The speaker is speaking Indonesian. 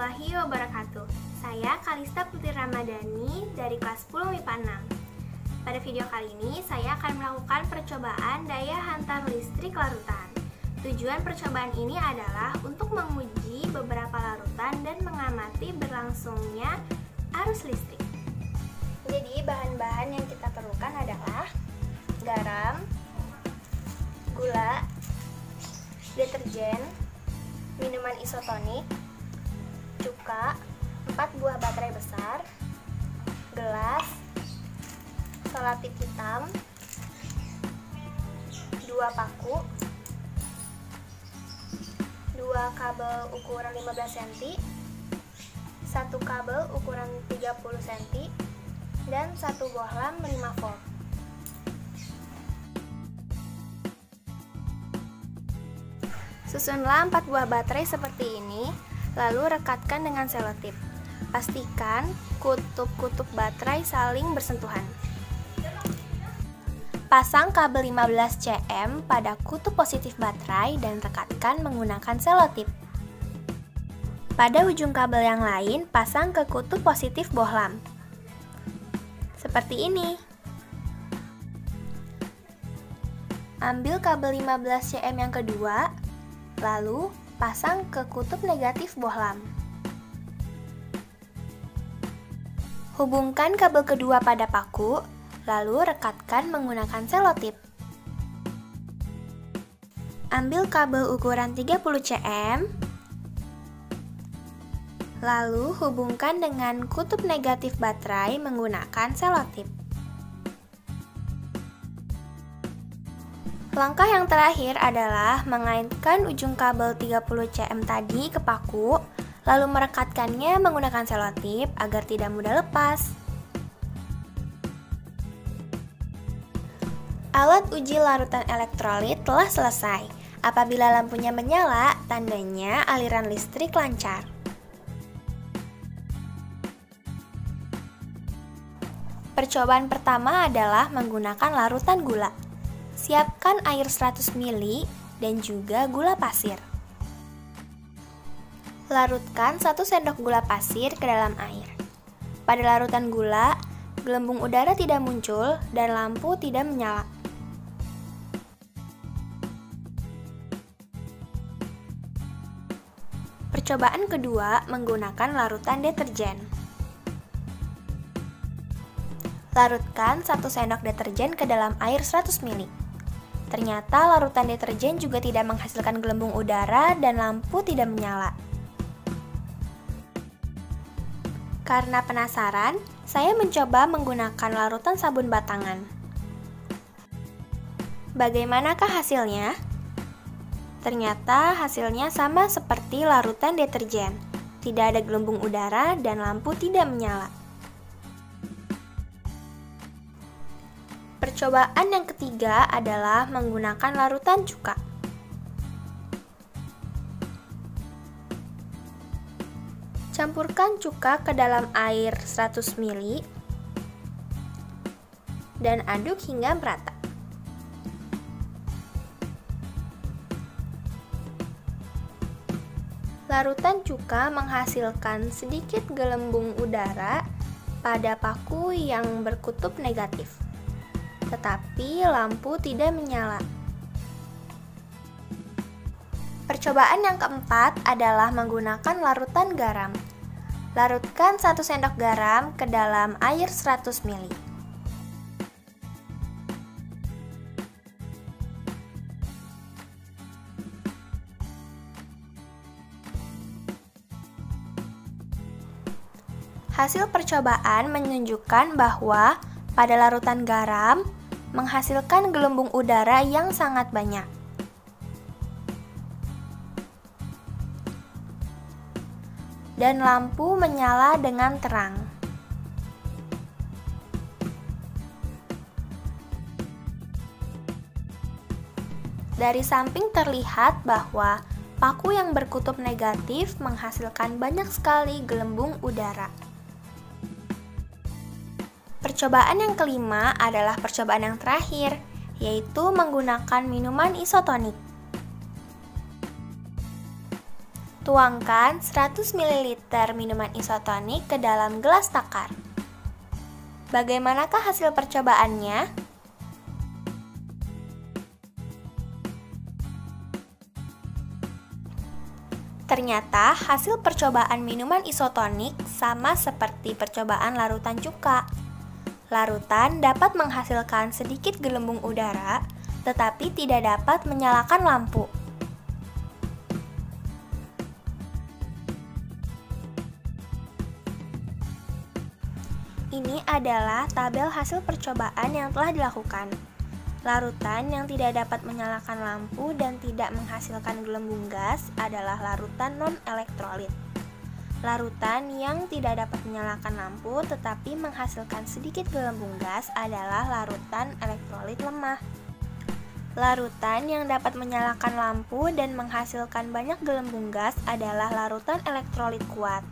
warahmatullahi wabarakatuh. Saya Kalista Putri Ramadhani dari kelas 10 MIPA 6. Pada video kali ini, saya akan melakukan percobaan daya hantar listrik larutan. Tujuan percobaan ini adalah untuk menguji beberapa larutan dan mengamati berlangsungnya arus listrik. Jadi, bahan-bahan yang kita perlukan adalah garam, gula, deterjen, minuman isotonik, cuka, 4 buah baterai besar, gelas, selapit hitam, 2 paku, 2 kabel ukuran 15 cm, 1 kabel ukuran 30 cm, dan 1 bohlam 5 volt. Susunlah 4 buah baterai seperti ini, lalu rekatkan dengan selotip. Pastikan kutub-kutub baterai saling bersentuhan. Pasang kabel 15 cm pada kutub positif baterai dan rekatkan menggunakan selotip. Pada ujung kabel yang lain, pasang ke kutub positif bohlam. Seperti ini. Ambil kabel 15 cm yang kedua, lalu pasang ke kutub negatif bohlam. Hubungkan kabel kedua pada paku, lalu rekatkan menggunakan selotip. Ambil kabel ukuran 30 cm, lalu hubungkan dengan kutub negatif baterai menggunakan selotip. Langkah yang terakhir adalah mengaitkan ujung kabel 30 cm tadi ke paku, lalu merekatkannya menggunakan selotip agar tidak mudah lepas. Alat uji larutan elektrolit telah selesai. Apabila lampunya menyala, tandanya aliran listrik lancar. Percobaan pertama adalah menggunakan larutan gula. Siapkan air 100 ml dan juga gula pasir. Larutkan 1 sendok gula pasir ke dalam air. Pada larutan gula, gelembung udara tidak muncul dan lampu tidak menyala. Percobaan kedua menggunakan larutan deterjen. Larutkan 1 sendok deterjen ke dalam air 100 ml. Ternyata larutan deterjen juga tidak menghasilkan gelembung udara dan lampu tidak menyala. Karena penasaran, saya mencoba menggunakan larutan sabun batangan. Bagaimanakah hasilnya? Ternyata hasilnya sama seperti larutan deterjen. Tidak ada gelembung udara dan lampu tidak menyala. Percobaan yang ketiga adalah menggunakan larutan cuka. Campurkan cuka ke dalam air 100 ml dan aduk hingga merata. Larutan cuka menghasilkan sedikit gelembung udara pada paku yang berkutub negatif, tetapi lampu tidak menyala. Percobaan yang keempat adalah menggunakan larutan garam. Larutkan 1 sendok garam ke dalam air 100 ml. Hasil percobaan menunjukkan bahwa pada larutan garam menghasilkan gelembung udara yang sangat banyak. Dan lampu menyala dengan terang. Dari samping terlihat bahwa paku yang berkutub negatif menghasilkan banyak sekali gelembung udara. Percobaan yang kelima adalah percobaan yang terakhir, yaitu menggunakan minuman isotonik. Tuangkan 100 ml minuman isotonik ke dalam gelas takar. Bagaimanakah hasil percobaannya? Ternyata hasil percobaan minuman isotonik sama seperti percobaan larutan cuka. Larutan dapat menghasilkan sedikit gelembung udara, tetapi tidak dapat menyalakan lampu. Ini adalah tabel hasil percobaan yang telah dilakukan. Larutan yang tidak dapat menyalakan lampu dan tidak menghasilkan gelembung gas adalah larutan non-elektrolit. Larutan yang tidak dapat menyalakan lampu tetapi menghasilkan sedikit gelembung gas adalah larutan elektrolit lemah. Larutan yang dapat menyalakan lampu dan menghasilkan banyak gelembung gas adalah larutan elektrolit kuat.